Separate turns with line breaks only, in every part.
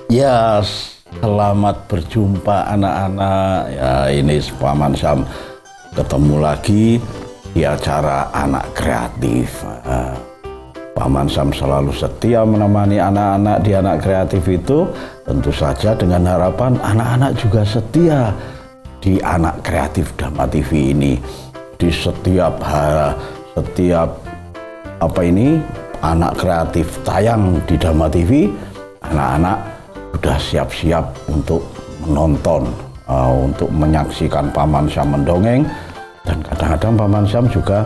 Ya, selamat berjumpa anak-anak. Ya, ini Paman Sam ketemu lagi di acara Anak Kreatif. Paman Sam selalu setia menemani anak-anak di Anak Kreatif itu, tentu saja dengan harapan anak-anak juga setia di Anak Kreatif Dhamma TV ini. Di setiap Anak Kreatif tayang di Dhamma TV, anak-anak sudah siap-siap untuk menonton, untuk menyaksikan Paman Sam mendongeng, dan kadang-kadang Paman Sam juga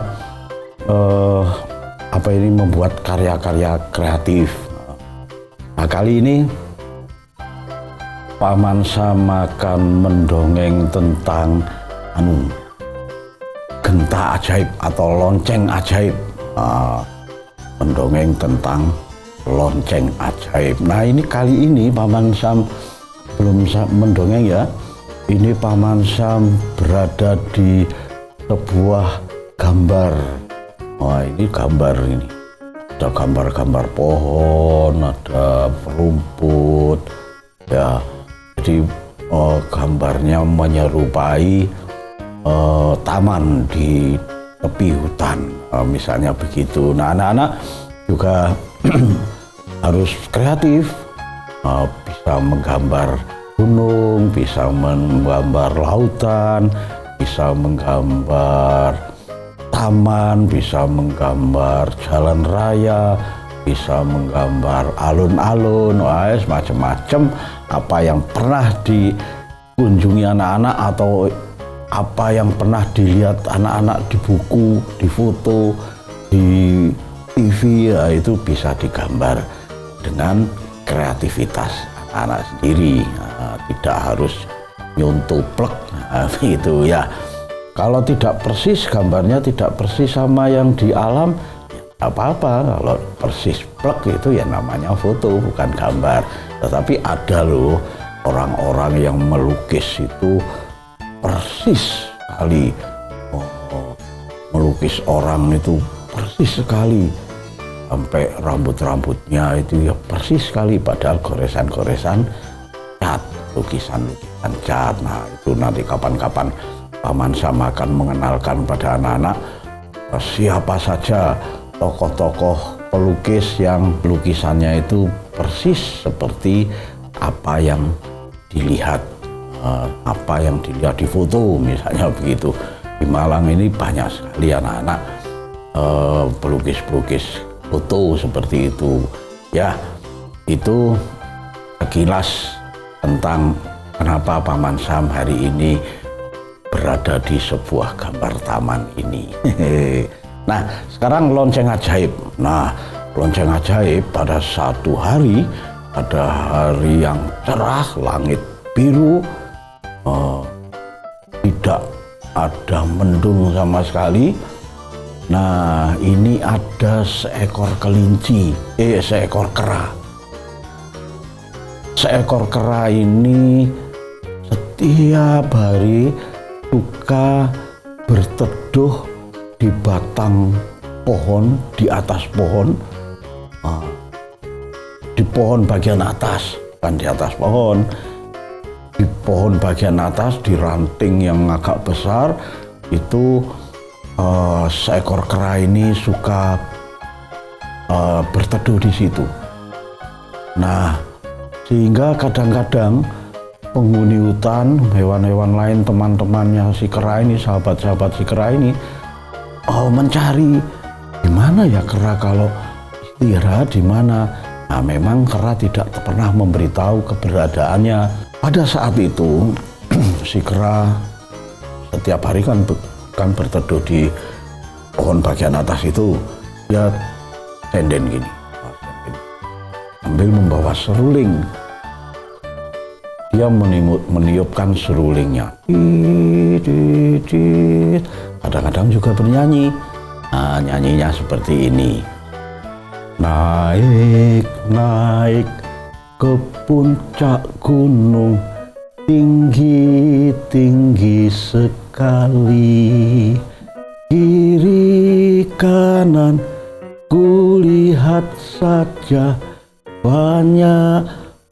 membuat karya-karya kreatif. Nah, kali ini Paman Sam akan mendongeng tentang genta ajaib atau lonceng ajaib. Mendongeng tentang lonceng ajaib. Nah, ini kali ini Paman Sam belum mendongeng ya. Ini Paman Sam berada di sebuah gambar. Wah, ini gambar ini. Ada gambar-gambar pohon, ada rumput. Ya, jadi gambarnya menyerupai taman di tepi hutan, misalnya begitu. Nah, anak-anak juga harus kreatif, bisa menggambar gunung, bisa menggambar lautan, bisa menggambar taman, bisa menggambar jalan raya, bisa menggambar alun-alun, macam-macam apa yang pernah dikunjungi anak-anak atau apa yang pernah dilihat anak-anak di buku, di foto, di TV, ya, itu bisa digambar dengan kreativitas anak-anak sendiri. Nah, tidak harus nyontoplek, itu ya. Kalau tidak persis, gambarnya tidak persis sama yang di alam, ya apa-apa. Kalau persis plek itu ya namanya foto, bukan gambar. Tetapi ada loh orang-orang yang melukis itu persis sekali, melukis orang itu persis sekali, sampai rambut-rambutnya itu ya persis sekali, padahal goresan-goresan cat, lukisan-lukisan cat. Nah, itu nanti kapan-kapan Paman Sam akan mengenalkan pada anak-anak siapa saja tokoh-tokoh pelukis yang lukisannya itu persis seperti apa yang dilihat, apa yang dilihat di foto, misalnya begitu. Di Malang ini banyak sekali anak-anak pelukis-pelukis foto seperti itu. Ya, itu sekilas tentang kenapa Paman Sam hari ini berada di sebuah gambar taman ini. Nah, sekarang lonceng ajaib. Nah, lonceng ajaib pada satu hari, pada hari yang cerah, langit biru, tidak ada mendung sama sekali. Nah, ini ada seekor kera. Seekor kera ini setiap hari suka berteduh di batang pohon, di atas pohon, di pohon bagian atas, bukan di atas pohon. Di pohon bagian atas, di ranting yang agak besar, itu seekor kera ini suka berteduh di situ. Nah, sehingga kadang-kadang penghuni hutan, hewan-hewan lain, teman-temannya si kera ini, sahabat-sahabat si kera ini, mencari di mana ya kera kalau istirahat, di mana. Nah, memang kera tidak pernah memberitahu keberadaannya. Pada saat itu si kera setiap hari kan berteduh di pohon bagian atas itu. Dia senden gini, sambil membawa seruling. Dia meniupkan serulingnya. Kadang-kadang juga bernyanyi. Nah, nyanyinya seperti ini. Naik, naik ke puncak gunung, tinggi-tinggi sekali. Kiri kanan kulihat saja banyak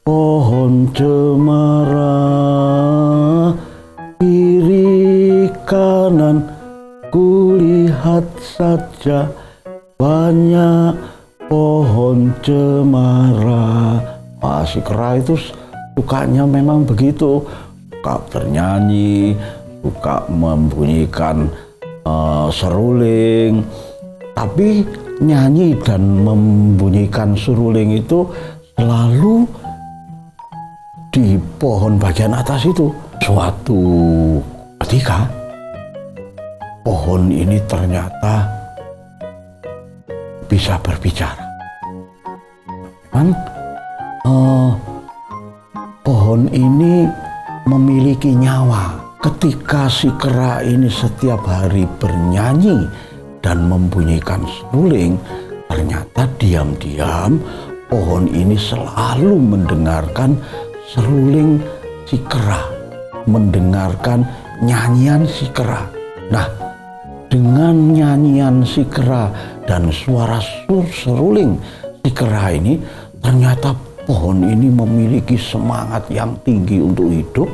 pohon cemara, kiri kanan kulihat saja banyak pohon cemara. Si kera itu sukanya memang begitu, suka bernyanyi, suka membunyikan seruling. Tapi nyanyi dan membunyikan seruling itu selalu di pohon bagian atas itu. Suatu ketika pohon ini ternyata bisa berbicara. Memang pohon ini memiliki nyawa. Ketika si kera ini setiap hari bernyanyi dan membunyikan seruling, ternyata diam-diam pohon ini selalu mendengarkan seruling si kera, mendengarkan nyanyian si kera. Nah, dengan nyanyian si kera dan suara seruling si kera ini, ternyata pohon ini memiliki semangat yang tinggi untuk hidup.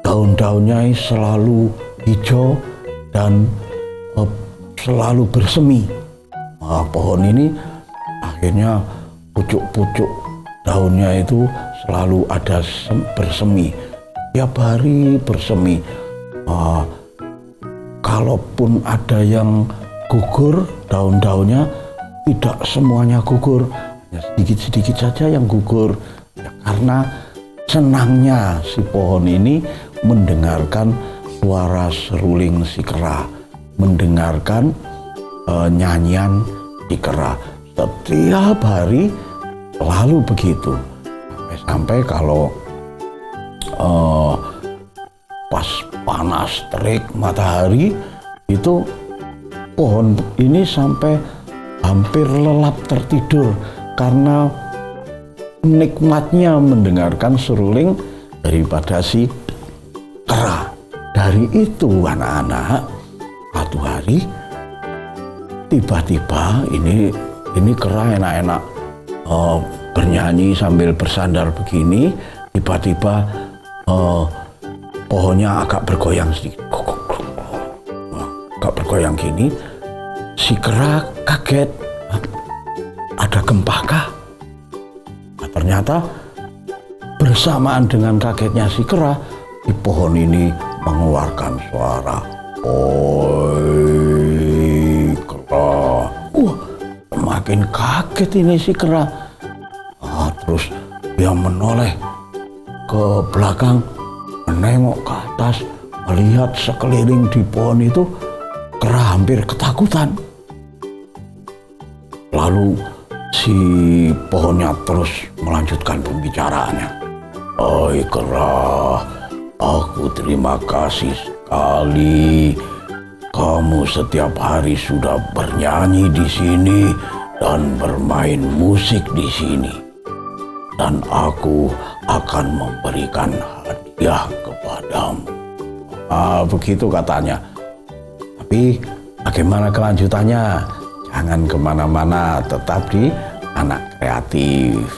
Daun-daunnya selalu hijau dan selalu bersemi. Pohon ini akhirnya pucuk-pucuk daunnya itu selalu ada bersemi. Tiap hari bersemi. Kalaupun ada yang gugur daun-daunnya, tidak semuanya gugur, ya sedikit-sedikit saja yang gugur. Ya, karena senangnya si pohon ini mendengarkan suara seruling si kera, mendengarkan nyanyian si kera. Setiap hari selalu begitu. Sampai kalau pas panas terik matahari itu, pohon ini sampai hampir lelap tertidur karena nikmatnya mendengarkan seruling daripada si kera. Dari itu anak-anak, satu hari tiba-tiba ini kera enak-enak bernyanyi sambil bersandar begini. Tiba-tiba pohonnya agak bergoyang sedikit, agak bergoyang gini. Si kera kaget, ada gempa kah? Nah, ternyata bersamaan dengan kagetnya si kera, di pohon ini mengeluarkan suara, "Oi kera!" Semakin kaget ini si kera. Terus dia menoleh ke belakang, menengok ke atas, melihat sekeliling di pohon itu. Kera hampir ketakutan. Lalu si pohonnya terus melanjutkan pembicaraannya. "Oi kera, aku terima kasih sekali. Kamu setiap hari sudah bernyanyi di sini dan bermain musik di sini. Dan aku akan memberikan hadiah kepadamu." Begitu katanya. Tapi bagaimana kelanjutannya? Jangan kemana-mana, tetap di Anak Kreatif.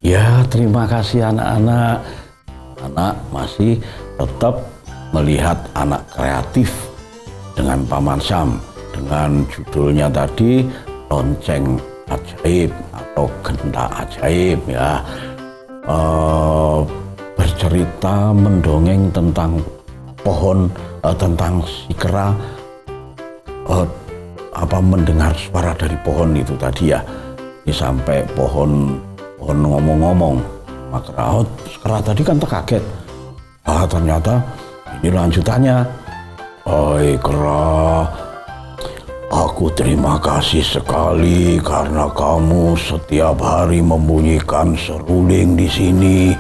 Ya, terima kasih anak-anak. Anak masih tetap melihat Anak Kreatif dengan Paman Sam, dengan judulnya tadi Lonceng Ajaib atau Genta Ajaib, ya. Bercerita mendongeng tentang pohon, tentang si kera mendengar suara dari pohon itu tadi, ya. Ini sampai pohon ngomong-ngomong. Maka kera tadi kan terkaget. Ternyata ini lanjutannya. "Oi kera, aku terima kasih sekali karena kamu setiap hari membunyikan seruling di sini.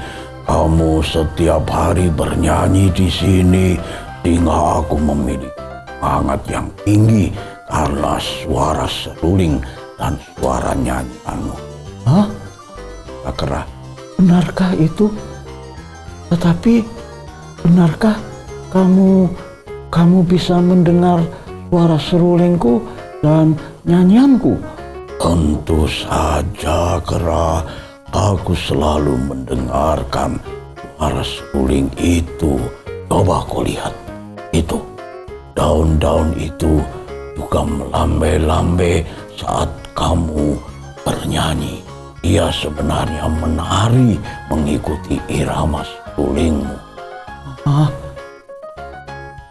Kamu setiap hari bernyanyi di sini sehingga aku memiliki semangat yang tinggi karena suara seruling dan suara nyanyianmu." Kera, benarkah itu? Tetapi benarkah kamu bisa mendengar suara serulingku dan nyanyianku? Tentu saja, Kera. Aku selalu mendengarkan suara seruling itu. Coba kau lihat. Itu. Daun-daun itu juga melambai-lambai saat kamu bernyanyi. Ia sebenarnya menari mengikuti irama serulingmu. Ah,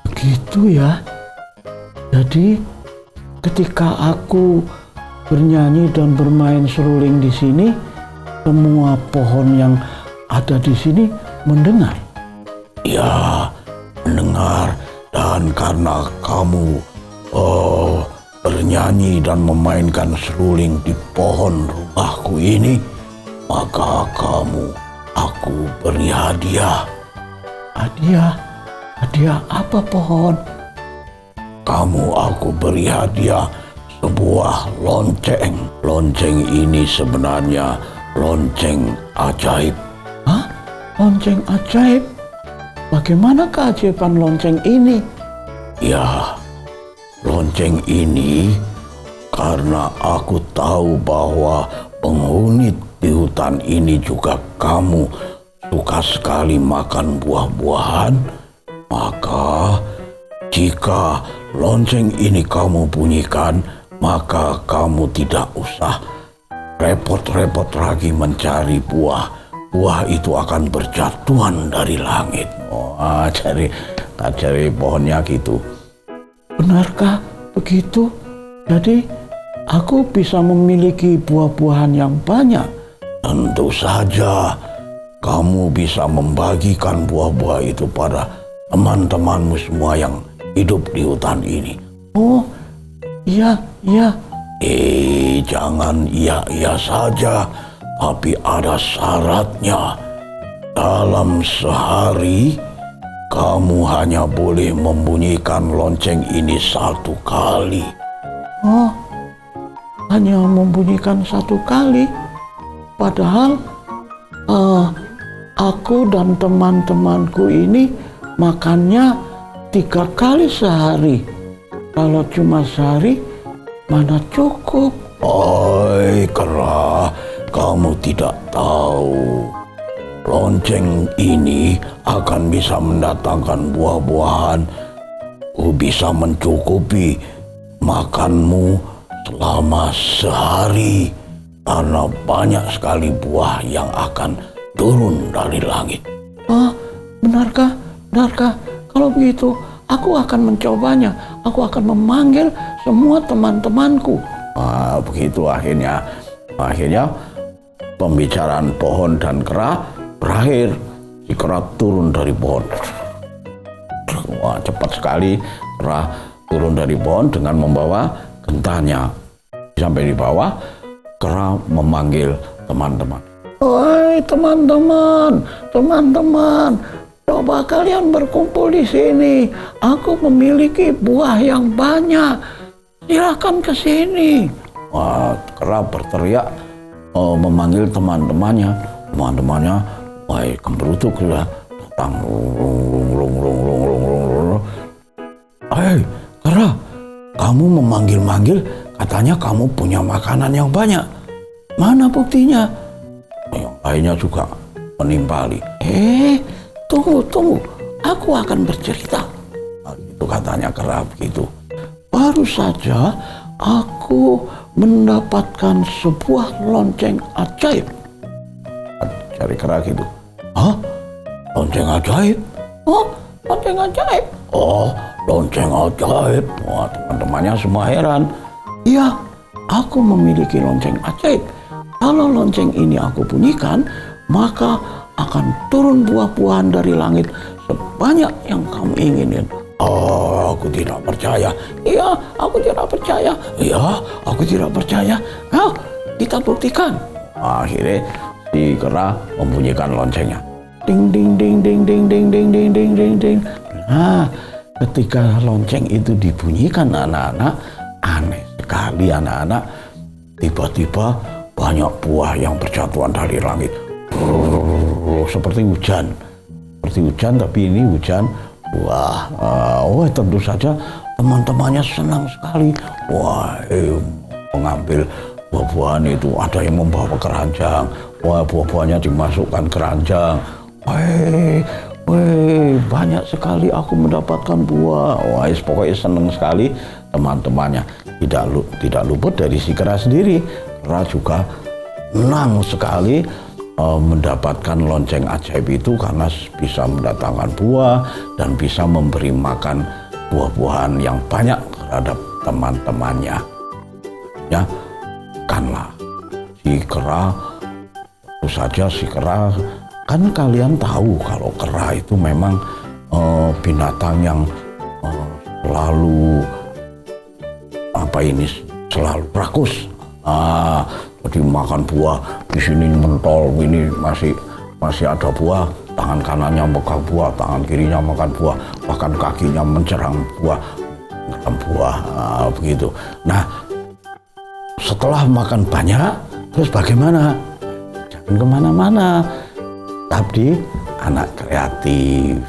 begitu ya. Jadi ketika aku bernyanyi dan bermain seruling di sini, semua pohon yang ada di sini mendengar. Ya, mendengar. Dan karena kamu bernyanyi dan memainkan seruling di pohon rumahku ini, maka aku beri hadiah. Hadiah apa, pohon? Aku beri hadiah sebuah lonceng. Lonceng ini sebenarnya lonceng ajaib. Hah? Lonceng ajaib? Bagaimana keajaiban lonceng ini? Ya, lonceng ini karena aku tahu bahwa penghuni di hutan ini juga kamu suka sekali makan buah-buahan, maka jika lonceng ini kamu bunyikan, maka kamu tidak usah repot-repot lagi mencari buah. Buah itu akan berjatuhan dari langit. Cari pohonnya gitu. Benarkah begitu? Jadi aku bisa memiliki buah-buahan yang banyak? Tentu saja. Kamu bisa membagikan buah-buah itu pada teman-temanmu semua yang hidup di hutan ini. Oh, iya. Jangan iya saja, tapi ada syaratnya. Dalam sehari, kamu hanya boleh membunyikan lonceng ini 1 kali. Oh, hanya membunyikan 1 kali? Padahal aku dan teman-temanku ini makannya 3 kali sehari. Kalau cuma sehari, mana cukup? Oi, Kera, kamu tidak tahu. Lonceng ini akan bisa mendatangkan buah-buahan. Bisa mencukupi makanmu selama sehari. Karena banyak sekali buah yang akan turun dari langit. Oh, benarkah? Kalau begitu, aku akan mencobanya. Aku akan memanggil semua teman-temanku. Begitu akhirnya pembicaraan pohon dan kera berakhir. Si kera turun dari pohon. Wah, cepat sekali kera turun dari pohon dengan membawa gentanya. Sampai di bawah, kera memanggil teman-teman. Woi teman-teman, coba kalian berkumpul di sini. Aku memiliki buah yang banyak. Silakan ke sini. Wah, kera berteriak memanggil teman-temannya. Wah, kemberutuk lah. Datang. Hei, kera, kamu memanggil-manggil, katanya kamu punya makanan yang banyak. Mana buktinya? Yang lainnya juga menimpali. Tunggu. Aku akan bercerita. Itu katanya kera begitu. Baru saja aku mendapatkan sebuah lonceng ajaib. Cari kera gitu. Hah? Lonceng ajaib? Oh, lonceng ajaib. Oh, lonceng ajaib. Wah, teman-temannya semua heran. Iya, aku memiliki lonceng ajaib. Kalau lonceng ini aku bunyikan, maka akan turun buah-buahan dari langit sebanyak yang kamu inginin. Oh, aku tidak percaya. Iya, aku tidak percaya. Iya, aku tidak percaya. Nah, kita buktikan. Akhirnya si kera membunyikan loncengnya. Ding ding ding ding ding ding ding ding ding ding ding. Nah, ketika lonceng itu dibunyikan anak-anak, aneh sekali anak-anak. Tiba-tiba banyak buah yang berjatuhan dari langit. Seperti seperti hujan, tapi ini hujan buah. Tentu saja teman-temannya senang sekali. Mengambil buah-buahan itu, ada yang membawa keranjang. Buah-buahnya dimasukkan keranjang. Banyak sekali aku mendapatkan buah. Pokoknya senang sekali teman-temannya. Tidak luput dari si kera sendiri. Kera juga senang sekali mendapatkan lonceng ajaib itu karena bisa mendatangkan buah dan bisa memberi makan buah-buahan yang banyak terhadap teman-temannya. Ya, kanlah si kera, tentu saja si kera, kan kalian tahu kalau kera itu memang binatang yang selalu rakus. Jadi makan buah, di sini mentol, ini masih ada buah, tangan kanannya megang buah, tangan kirinya makan buah, bahkan kakinya mencerang buah, begitu. Nah, setelah makan banyak, terus bagaimana? Jangan kemana-mana, tapi anak kreatif.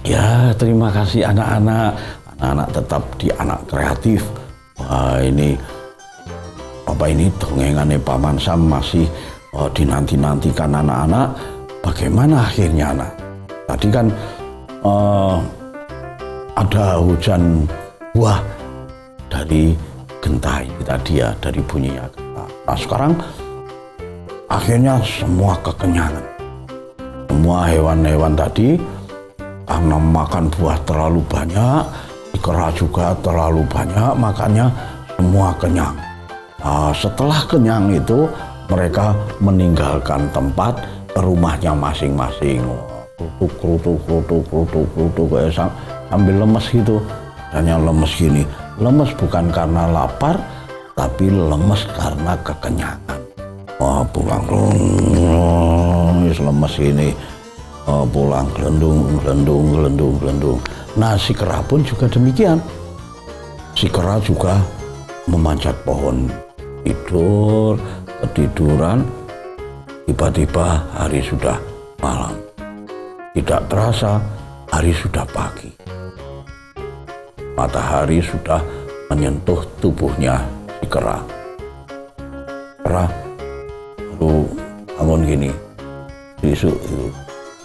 Ya, terima kasih anak-anak tetap di anak kreatif. Ini dongengannya Paman Sam masih dinanti-nantikan anak-anak. Bagaimana akhirnya anak? Tadi kan ada hujan buah dari gentahi tadi ya, dari bunyinya gentah. Nah sekarang akhirnya semua kekenyangan. Semua hewan-hewan tadi karena makan buah terlalu banyak, kera juga terlalu banyak, makanya semua kenyang. Setelah kenyang itu mereka meninggalkan tempat ke rumahnya masing-masing. Krutuk kayak sambil lemes gitu. Hanya lemes gini. Lemes bukan karena lapar, tapi lemes karena kekenyangan. Pulang lemes ini. Pulang gelendung. Nah si kera pun juga demikian. Si kera juga memanjat pohon, ketiduran. Tiba-tiba hari sudah malam. Tidak terasa hari sudah pagi. Matahari sudah menyentuh tubuhnya si kera. Kera lalu bangun gini, isu itu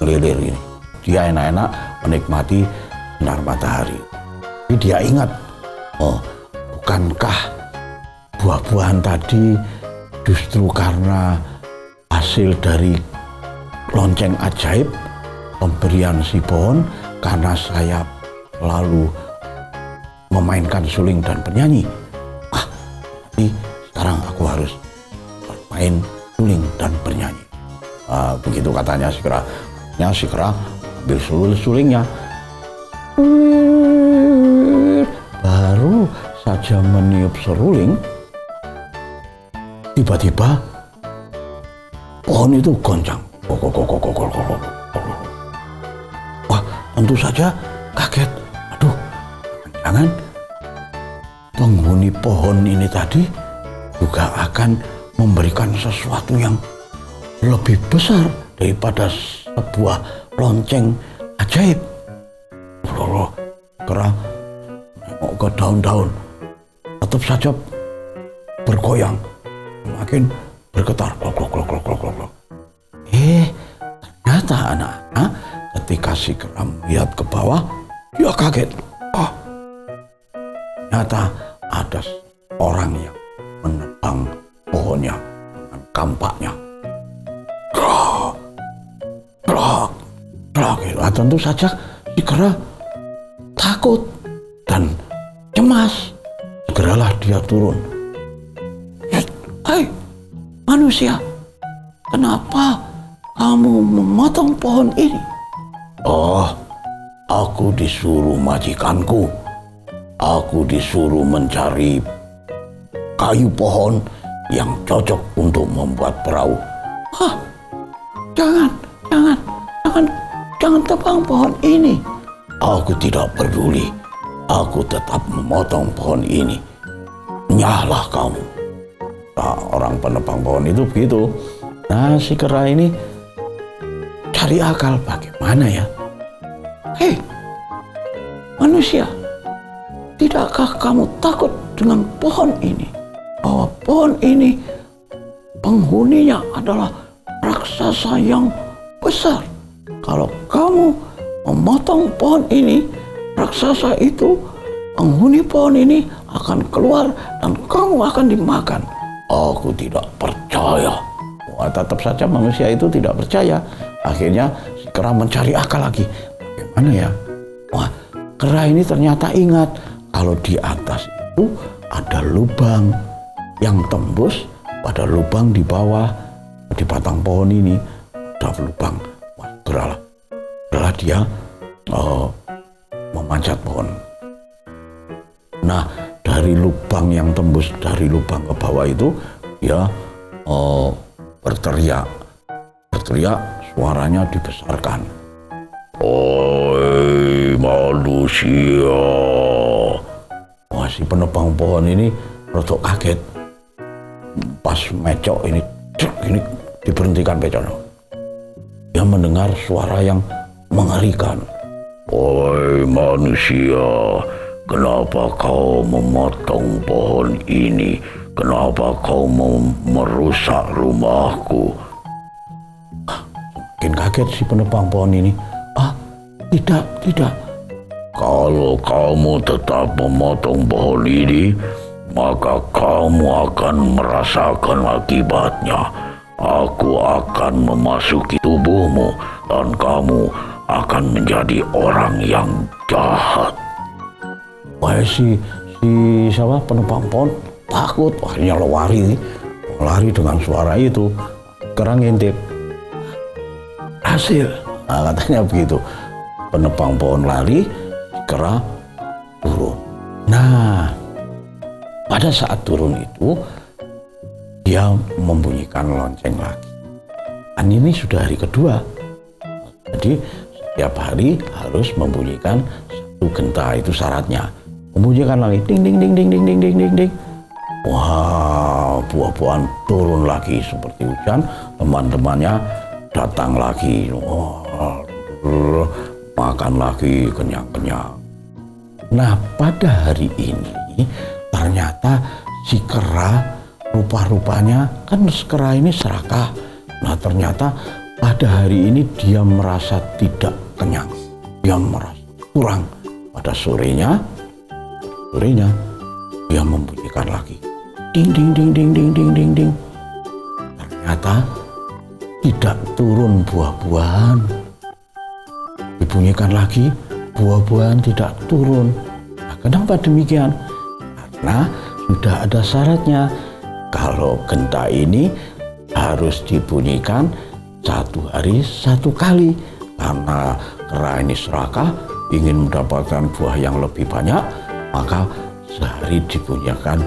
ngelilir ini. Dia enak-enak menikmati sinar matahari. Tapi dia ingat, bukankah buah-buahan tadi justru karena hasil dari lonceng ajaib pemberian si pohon, karena saya lalu memainkan suling dan penyanyi. Jadi sekarang aku harus bermain suling dan bernyanyi. Begitu katanya si kera. Si kera ambil sulingnya, baru saja meniup seruling, tiba-tiba pohon itu goncang. Wah, tentu saja kaget. Aduh, jangan penghuni pohon ini tadi juga akan memberikan sesuatu yang lebih besar daripada sebuah lonceng ajaib. Kera nengok ke daun-daun, tetap saja bergoyang, makin bergetar. Ternyata anak-anak ketika si kera melihat ke bawah, dia kaget. Ternyata ada orang yang menebang pohonnya dengan kampaknya. Tentu saja si kera takut dan cemas. Segeralah dia turun. Hai manusia, kenapa kamu memotong pohon ini? Aku disuruh majikanku. Aku disuruh mencari kayu pohon yang cocok untuk membuat perahu. Jangan tebang pohon ini. Aku tidak peduli. Aku tetap memotong pohon ini. Nyahlah kamu. Nah, orang penebang pohon itu begitu. Nah, si kera ini cari akal, bagaimana ya? Hei, manusia, tidakkah kamu takut dengan pohon ini? Bahwa pohon ini penghuninya adalah raksasa yang besar. Kalau kamu memotong pohon ini, raksasa itu, penghuni pohon ini akan keluar dan kamu akan dimakan. Aku tidak percaya. Wah, tetap saja manusia itu tidak percaya. Akhirnya si kera mencari akal lagi. Bagaimana ya? Wah, kera ini ternyata ingat kalau di atas itu ada lubang yang tembus pada lubang di bawah, di batang pohon ini ada lubang. Wah, geralah dia memanjat pohon. Nah, dari lubang yang tembus dari lubang ke bawah itu dia berteriak, suaranya dibesarkan. Oi manusia. Wah, si penebang pohon ini rodok kaget. Pas mecok ini diberhentikan becoknya. Dia mendengar suara yang mengerikan. Oi manusia, kenapa kau memotong pohon ini? Kenapa kau mau merusak rumahku? Makin kaget si penebang pohon ini. Tidak. Kalau kamu tetap memotong pohon ini, maka kamu akan merasakan akibatnya. Aku akan memasuki tubuhmu dan kamu akan menjadi orang yang jahat. Wah, si siapa penebang pohon takut. Akhirnya lari dengan suara itu. Kera ngintip. Hasil. Nah, katanya begitu. Penebang pohon lari, kera turun. Nah, pada saat turun itu dia membunyikan lonceng lagi. Dan ini sudah hari kedua. Jadi setiap hari harus membunyikan satu genta, itu syaratnya. Membunyikan lagi ding ding ding ding ding ding ding ding ding. Wah, buah-buahan turun lagi seperti hujan. Teman-temannya datang lagi. Wah, makan lagi kenyang-kenyang. Nah, pada hari ini ternyata si kera rupa-rupanya kan kera ini serakah. Nah, ternyata pada hari ini dia merasa tidak kenyang. Dia merasa kurang. Pada sorenya dia membunyikan lagi ding ding ding ding ding ding ding ding. Ternyata tidak turun buah-buahan. Dibunyikan lagi, buah-buahan tidak turun. Nah, kenapa demikian? Karena sudah ada syaratnya. Kalau genta ini harus dibunyikan satu hari satu kali. Karena kera ini serakah, ingin mendapatkan buah yang lebih banyak, maka sehari dibunyikan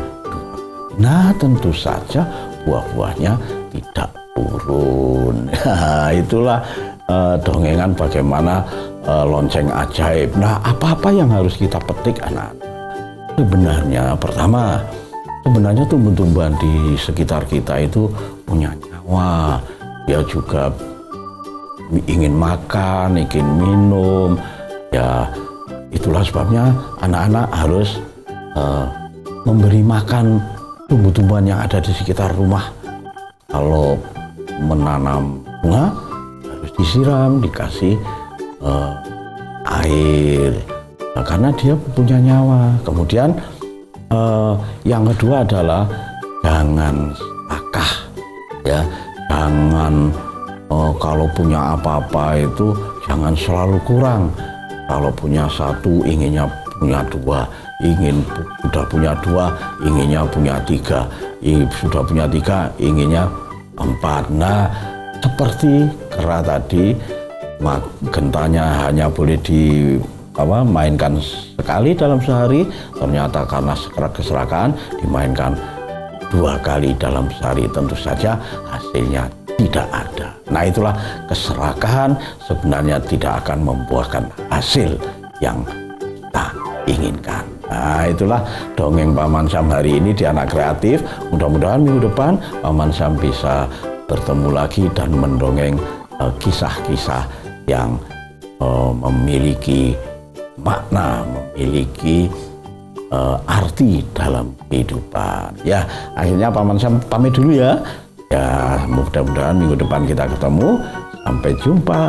2. Nah, tentu saja buah-buahnya tidak turun. Itulah dongengan bagaimana lonceng ajaib. Nah, apa-apa yang harus kita petik anak-anak? Sebenarnya pertama, tumbuh-tumbuhan di sekitar kita itu punya nyawa. Dia juga ingin makan, ingin minum. Ya, itulah sebabnya anak-anak harus memberi makan tumbuh-tumbuhan yang ada di sekitar rumah. Kalau menanam bunga harus disiram, dikasih air, nah, karena dia punya nyawa. Kemudian yang kedua adalah jangan serakah, ya, jangan kalau punya apa-apa itu jangan selalu kurang. Kalau punya satu inginnya punya 2, sudah punya 2 inginnya punya 3, sudah punya 3 inginnya 4. Nah, seperti kera tadi, gentanya hanya boleh mainkan sekali dalam sehari. Ternyata karena keserakahan dimainkan 2 kali dalam sehari. Tentu saja hasilnya tidak ada. Nah, itulah keserakahan sebenarnya tidak akan membuahkan hasil yang kita inginkan. Nah, itulah dongeng Paman Sam hari ini di Anak Kreatif. Mudah-mudahan minggu depan Paman Sam bisa bertemu lagi dan mendongeng kisah-kisah yang memiliki makna, memiliki arti dalam kehidupan. Ya, akhirnya Paman Sam pamit dulu ya. Ya, mudah-mudahan minggu depan kita ketemu. Sampai jumpa.